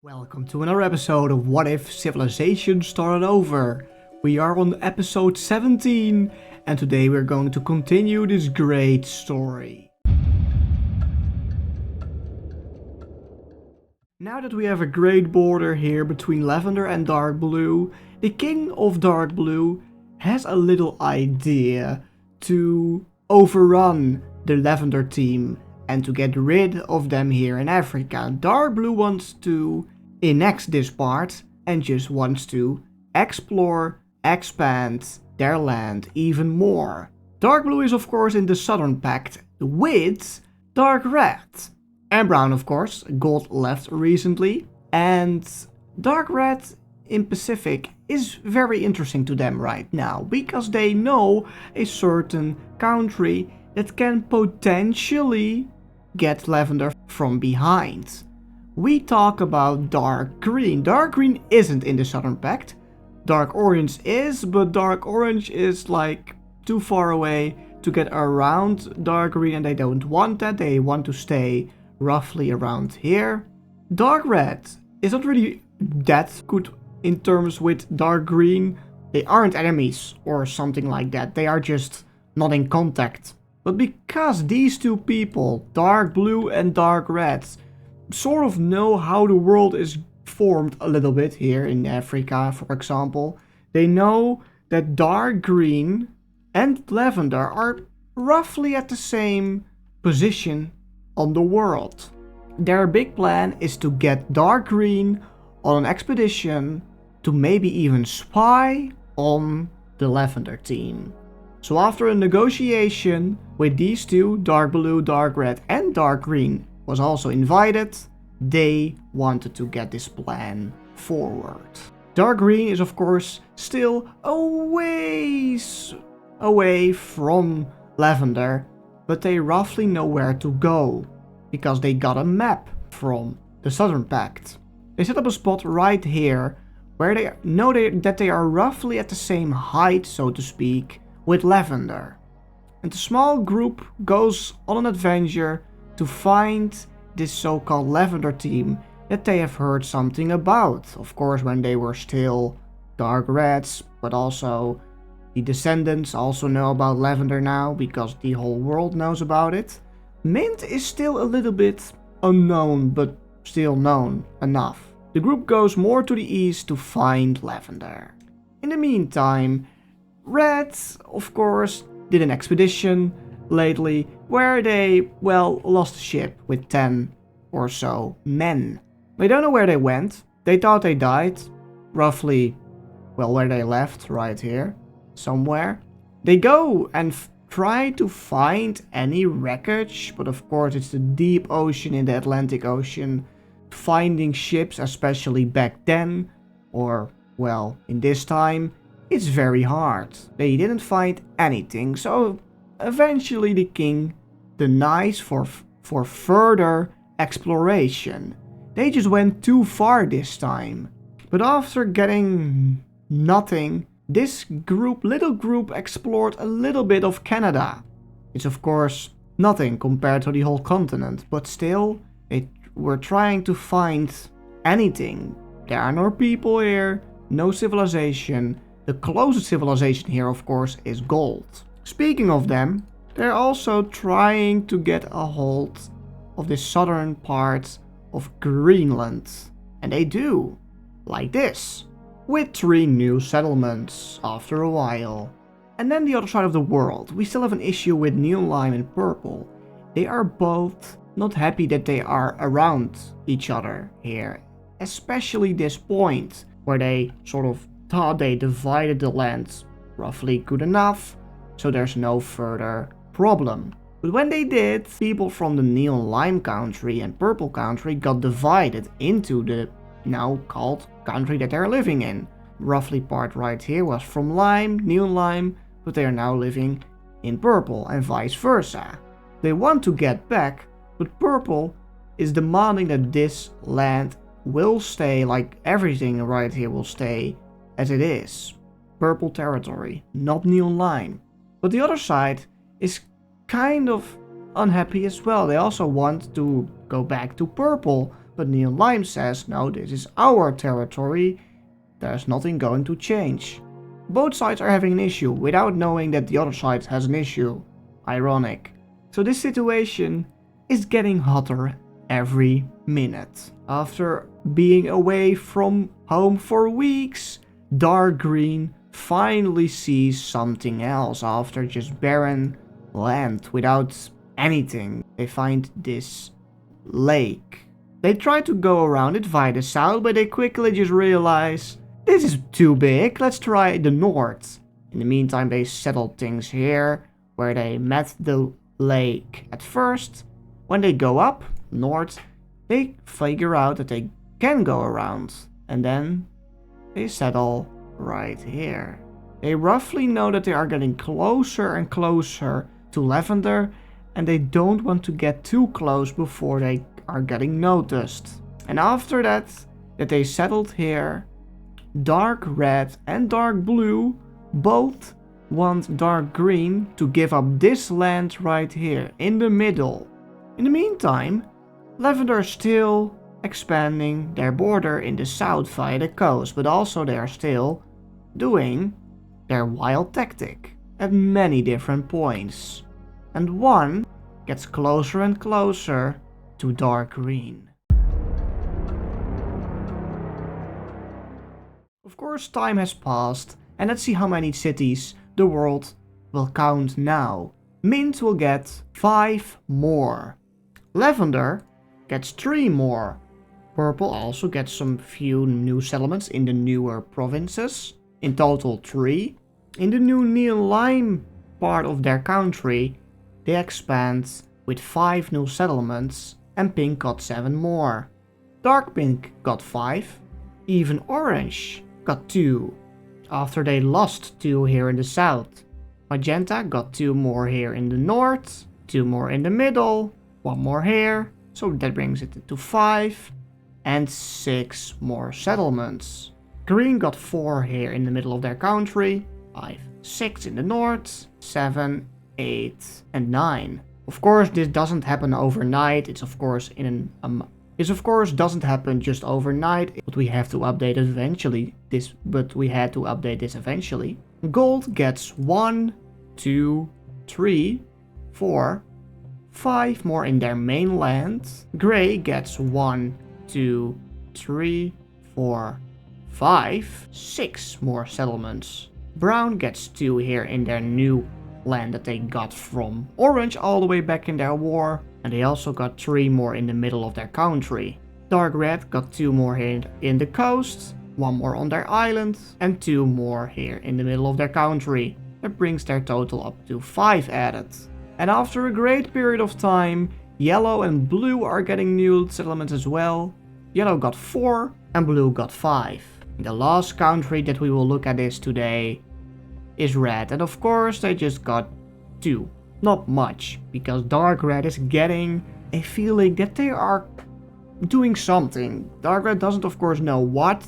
Welcome to another episode of What If Civilization Started Over. We are on episode 17 and today we're going to continue this great story. Now that we have a great border here between Lavender and Dark Blue, the King of Dark Blue has a little idea to overrun the Lavender team and to get rid of them here in Africa. Dark Blue wants to annex this part and just wants to explore, expand their land even more. Dark Blue is of course in the Southern Pact with Dark Red. And Brown of course got left recently. And Dark Red in Pacific is very interesting to them right now because they know a certain country that can potentially get Lavender from behind. We talk about Dark Green. Dark Green isn't in the Southern Pact. Dark Orange is, but Dark Orange is like too far away to get around Dark Green and they don't want that. They want to stay roughly around here. Dark Red is not really that good in terms with Dark Green. They aren't enemies or something like that. They are just not in contact. But because these two people, Dark Blue and Dark Red, sort of know how the world is formed a little bit here in Africa, for example, they know that Dark Green and Lavender are roughly at the same position on the world. Their big plan is to get Dark Green on an expedition to maybe even spy on the Lavender team. So after a negotiation with these two, Dark Blue, Dark Red and Dark Green was also invited, they wanted to get this plan forward. Dark Green is of course still a ways away from Lavender, but they roughly know where to go because they got a map from the Southern Pact. They set up a spot right here where they know that they are roughly at the same height, so to speak, with Lavender. And the small group goes on an adventure to find this so-called Lavender team that they have heard something about. Of course, when they were still Dark Reds, but also the descendants also know about Lavender now because the whole world knows about it. Mint is still a little bit unknown, but still known enough. The group goes more to the east to find Lavender. In the meantime, Red, of course, did an expedition lately where they, lost a ship with 10 or so men. They don't know where they went. They thought they died. Roughly, where they left, right here, somewhere. They go and try to find any wreckage, but of course it's the deep ocean in the Atlantic Ocean. Finding ships, especially back then, or, in this time, it's very hard. They didn't find anything, so eventually the king denies for further exploration. They just went too far this time. But after getting nothing, this little group explored a little bit of Canada. It's of course nothing compared to the whole continent, but still, they were trying to find anything. There are no people here, no civilization. The closest civilization here, of course, is gold. Speaking of them, they're also trying to get a hold of the southern part of Greenland. And they do, like this, with 3 new settlements after a while. And then the other side of the world, we still have an issue with Neon Lime and Purple. They are both not happy that they are around each other here. Especially this point, where they sort of thought they divided the land roughly good enough, so there's no further problem. But when they did, people from the Neon Lime country and Purple country got divided into the now called country that they're living in. Roughly part right here was from Lime, Neon Lime, but they are now living in Purple and vice versa. They want to get back, but Purple is demanding that this land will stay, like everything right here will stay as it is. Purple territory, not Neon Lime. But the other side is kind of unhappy as well. They also want to go back to Purple, But Neon Lime says, no, this is our territory. There's nothing going to change. Both sides are having an issue without knowing that the other side has an issue. Ironic. So this situation is getting hotter every minute. After being away from home for weeks, Dark Green finally sees something else after just barren land without anything. They find this lake. They try to go around it via the south, but they quickly just realize this is too big, let's try the north. In the meantime, they settled things here, where they met the lake at first. When they go up north, they figure out that they can go around, and then they settle right here. They roughly know that they are getting closer and closer to Lavender, and they don't want to get too close before they are getting noticed. And after that they settled here, Dark Red and Dark Blue both want Dark Green to give up this land right here in the middle. In the meantime, Lavender is still expanding their border in the south via the coast, but also they are still doing their wild tactic at many different points. And one gets closer and closer to Dark Green. Of course, time has passed, and let's see how many cities the world will count now. Mint will get 5 more. Lavender gets 3 more. Purple also gets some few new settlements in the newer provinces. In total 3. In the new Neon Lime part of their country, they expand with 5 new settlements, and Pink got 7 more. Dark Pink got 5. Even Orange got 2. After they lost 2 here in the south. Magenta got 2 more here in the north, 2 more in the middle, 1 more here, so that brings it to 5, and 6 more settlements. Green got 4 here in the middle of their country, 5, 6 in the north, 7, 8, and 9. Of course, this doesn't happen overnight. It's of course doesn't happen just overnight, but we have to update it eventually. We had to update this eventually. Gold gets 1, 2, 3, 4, 5 more in their mainland. Gray gets 1, 2, 3, 4, 5, 6 more settlements. Brown gets 2 here in their new land that they got from Orange all the way back in their war. And they also got 3 more in the middle of their country. Dark Red got 2 more here in the coast, 1 more on their island, and 2 more here in the middle of their country. That brings their total up to 5 added. And after a great period of time, Yellow and Blue are getting new settlements as well. Yellow got 4 and Blue got 5. The last country that we will look at this today is Red, and of course they just got 2. Not much, because Dark Red is getting a feeling that they are doing something. Dark Red doesn't of course know what,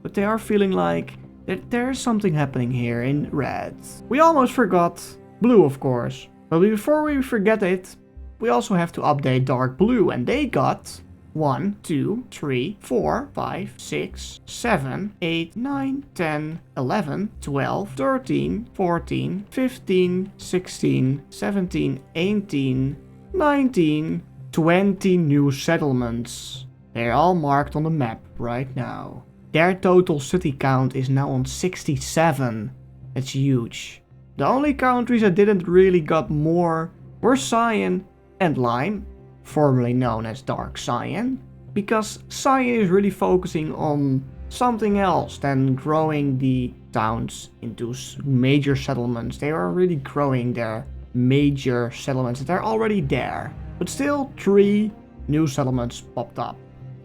but they are feeling like that there's something happening here in Red. We almost forgot Blue of course, but before we forget it, we also have to update Dark Blue, and they got 1, 2, 3, 4, 5, 6, 7, 8, 9, 10, 11, 12, 13, 14, 15, 16, 17, 18, 19, 20 new settlements. They're all marked on the map right now. Their total city count is now on 67. That's huge. The only countries that didn't really got more were Cyan and Lime, formerly known as Dark Cyan, because Cyan is really focusing on something else than growing the towns into major settlements. They are really growing their major settlements that are already there. But still 3 new settlements popped up.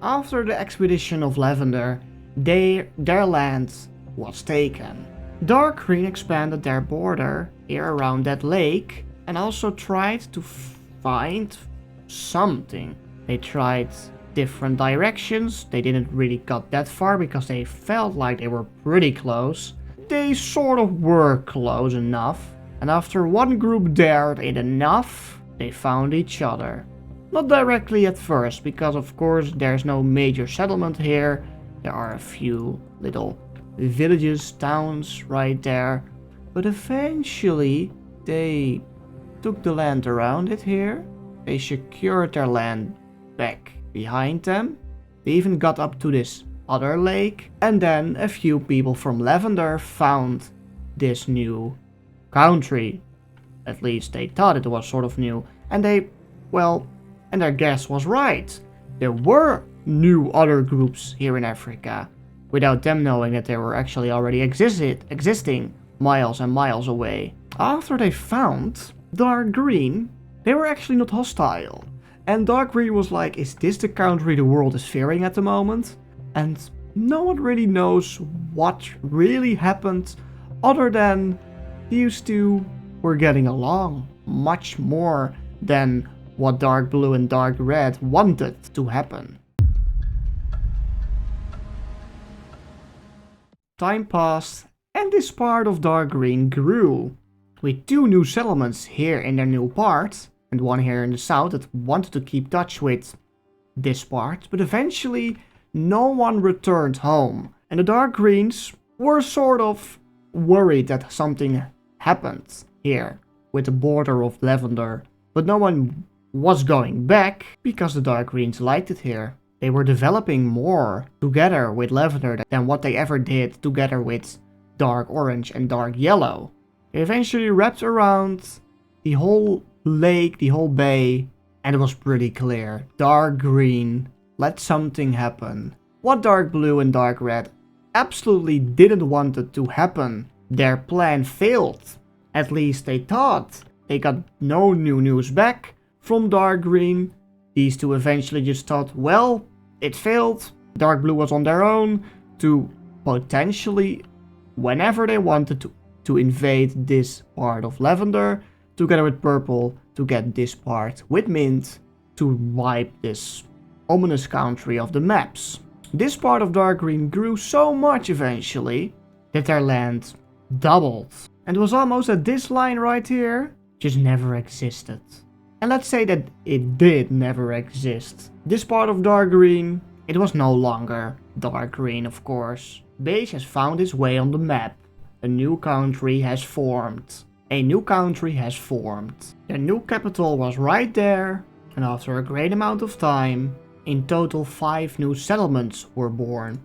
After the expedition of Lavender, their land was taken. Dark Green expanded their border here around that lake and also tried to find something. They tried different directions. They didn't really got that far because they felt like they were pretty close. They sort of were close enough. And after one group dared it enough, they found each other. Not directly at first, because of course there's no major settlement here. There are a few little villages, towns right there. But eventually they took the land around it here. They secured their land back behind them. They even got up to this other lake. And then a few people from Lavender found this new country. At least they thought it was sort of new. And and their guess was right. There were new other groups here in Africa, without them knowing that they were actually already existing miles and miles away. After they found Dark Green, they were actually not hostile. And Dark Green was like, is this the country the world is fearing at the moment? And no one really knows what really happened, other than these two were getting along much more than what Dark Blue and Dark Red wanted to happen. Time passed, and this part of Dark Green grew, with 2 new settlements here in their new part, and one here in the south that wanted to keep touch with this part, but eventually no one returned home, and the Dark Greens were sort of worried that something happened here with the border of Lavender, but no one was going back because the Dark Greens liked it here. They were developing more together with Lavender than what they ever did together with Dark Orange and Dark Yellow. They eventually wrapped around the whole lake, the whole bay, and it was pretty clear. Dark Green let something happen. What Dark Blue and Dark Red absolutely didn't want it to happen. Their plan failed. At least they thought. They got no new news back from Dark Green. These two eventually just thought, well, it failed. Dark Blue was on their own to potentially, whenever they wanted to invade this part of Lavender, together with Purple, to get this part with Mint, to wipe this ominous country of the maps. This part of Dark Green grew so much eventually that their land doubled. And it was almost that this line right here just never existed. And let's say that it did never exist. This part of Dark Green, it was no longer Dark Green, of course. Beige has found its way on the map. A new country has formed. A new country has formed. Their new capital was right there, and after a great amount of time, in total 5 new settlements were born.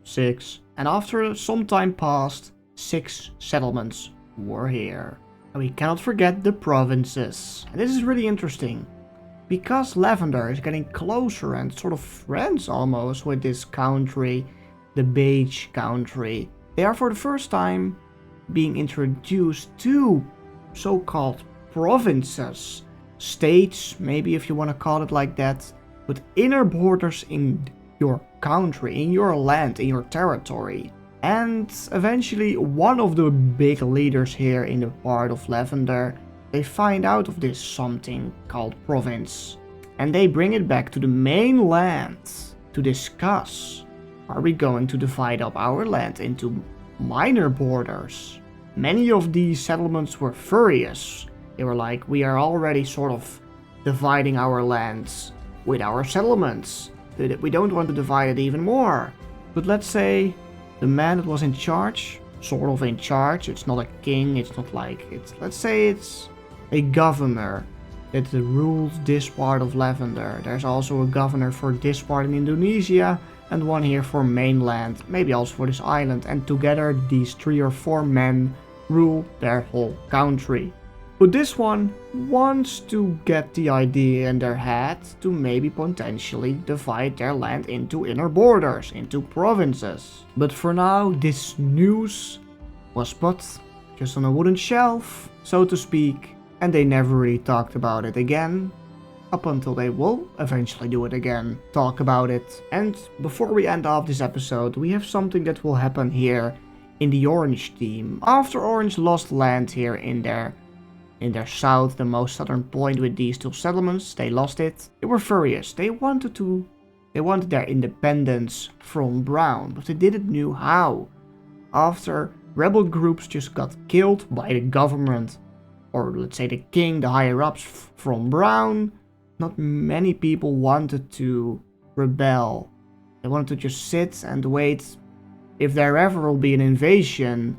6. And after some time passed, 6 settlements were here. And we cannot forget the provinces. And this is really interesting, because Lavender is getting closer and sort of friends almost with this country, the Beige country. They are for the first time being introduced to so-called provinces, states, maybe if you want to call it like that, with inner borders in your country, in your land, in your territory. And eventually one of the big leaders here in the part of Lavender, they find out of this something called province. And they bring it back to the main land to discuss, are we going to divide up our land into minor borders? Many of these settlements were furious. They were like, we are already sort of dividing our lands with our settlements. We don't want to divide it even more. But let's say the man that was in charge, sort of in charge, it's not a king, it's not like, let's say it's a governor that rules this part of Lavender. There's also a governor for this part in Indonesia, and one here for mainland, maybe also for this island, and together these 3 or 4 men rule their whole country. But this one wants to get the idea in their head to maybe potentially divide their land into inner borders, into provinces. But for now, this news was put just on a wooden shelf, so to speak, and they never really talked about it again, up until they will eventually do it again, talk about it. And before we end off this episode, we have something that will happen here in the Orange team. After Orange lost land here in their south, the most southern point with these 2 settlements, they lost it. They were furious. They wanted their independence from Brown, but they didn't know how. After rebel groups just got killed by the government, or let's say the king, the higher ups from Brown, not many people wanted to rebel. They wanted to just sit and wait if there ever will be an invasion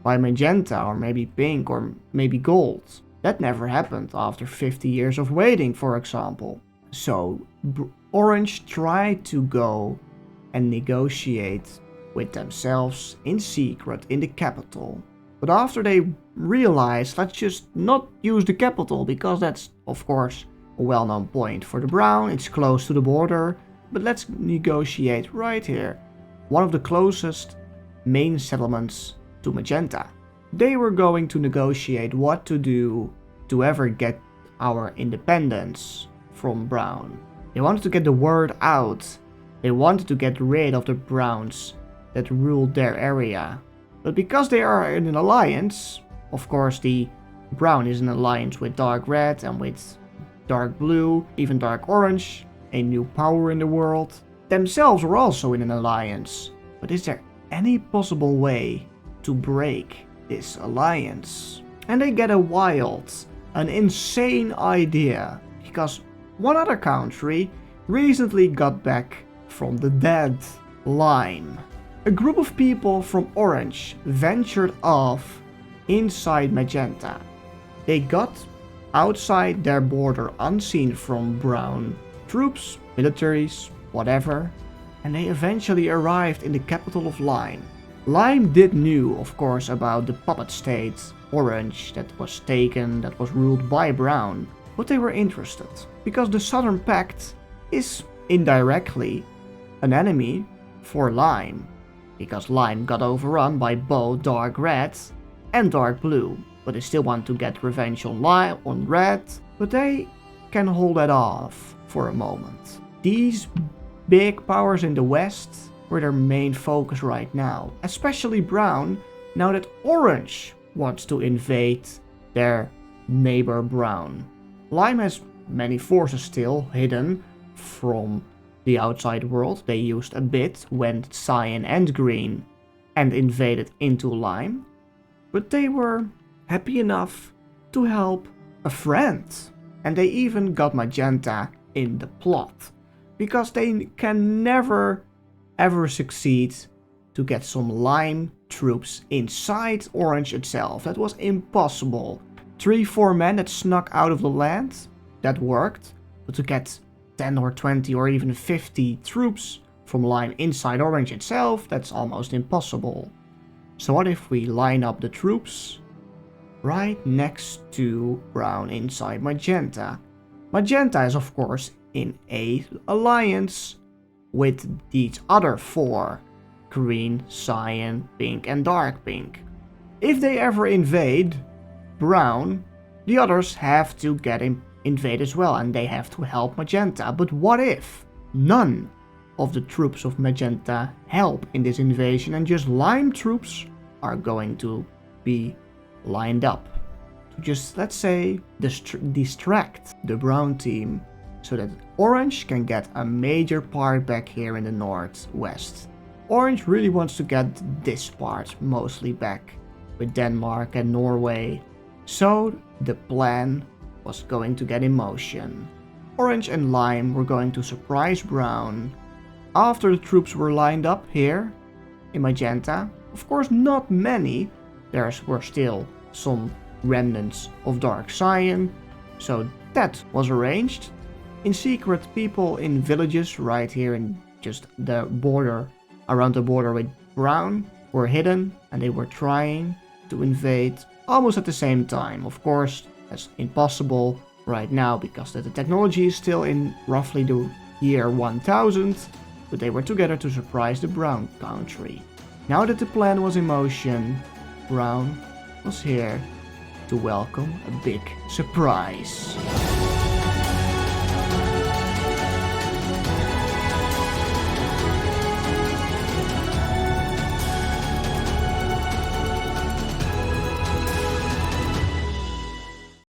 by magenta or maybe pink or maybe gold. That never happened after 50 years of waiting, for example. So Orange tried to go and negotiate with themselves in secret in the capital. But after they realized, let's just not use the capital, because that's of course a well-known point for the brown, it's close to the border, but let's negotiate right here, one of the closest main settlements to magenta. They were going to negotiate what to do to ever get our independence from brown. They wanted to get the word out. They wanted to get rid of the browns that ruled their area. But because they are in an alliance, of course the brown is in alliance with dark red and with dark blue, even dark orange, a new power in the world. Themselves were also in an alliance. But is there any possible way to break this alliance? And they get a wild, an insane idea, because one other country recently got back from the dead, Lime. A group of people from Orange ventured off inside Magenta. They got outside their border unseen from brown troops, militaries, whatever, and they eventually arrived in the capital of Lime. Lime did knew, of course, about the puppet state, Orange, that was taken, that was ruled by brown, but they were interested, because the Southern Pact is indirectly an enemy for Lime, because Lime got overrun by both dark red and dark blue, but they still want to get revenge on Lime, on red, but they can hold that off for a moment. These big powers in the west were their main focus right now, especially brown, now that orange wants to invade their neighbor brown. Lime has many forces still hidden from the outside world. They used a bit when cyan and green and invaded into Lime, but they were happy enough to help a friend, and they even got magenta in the plot, because they can never ever succeed to get some Lime troops inside Orange itself. That was impossible. 3-4 men that snuck out of the land, that worked, but to get 10 or 20 or even 50 troops from Lime inside Orange itself, that's almost impossible. So what if we line up the troops right next to brown inside magenta? Magenta is of course in a alliance with these other 4, green, cyan, pink and dark pink. If they ever invade brown, the others have to get invade as well, and they have to help magenta. But what if none of the troops of magenta help in this invasion and just Lime troops are going to be lined up to just, let's say, distract the brown team so that Orange can get a major part back here in the northwest. Orange really wants to get this part mostly back with Denmark and Norway, so the plan was going to get in motion. Orange and Lime were going to surprise brown after the troops were lined up here in magenta. Of course not many, there were still some remnants of dark cyan, so that was arranged. In secret, people in villages right here in just the border, around the border with brown, were hidden, and they were trying to invade almost at the same time. Of course, that's impossible right now because the technology is still in roughly the year 1000, but they were together to surprise the brown country. Now that the plan was in motion, brown was here to welcome a big surprise.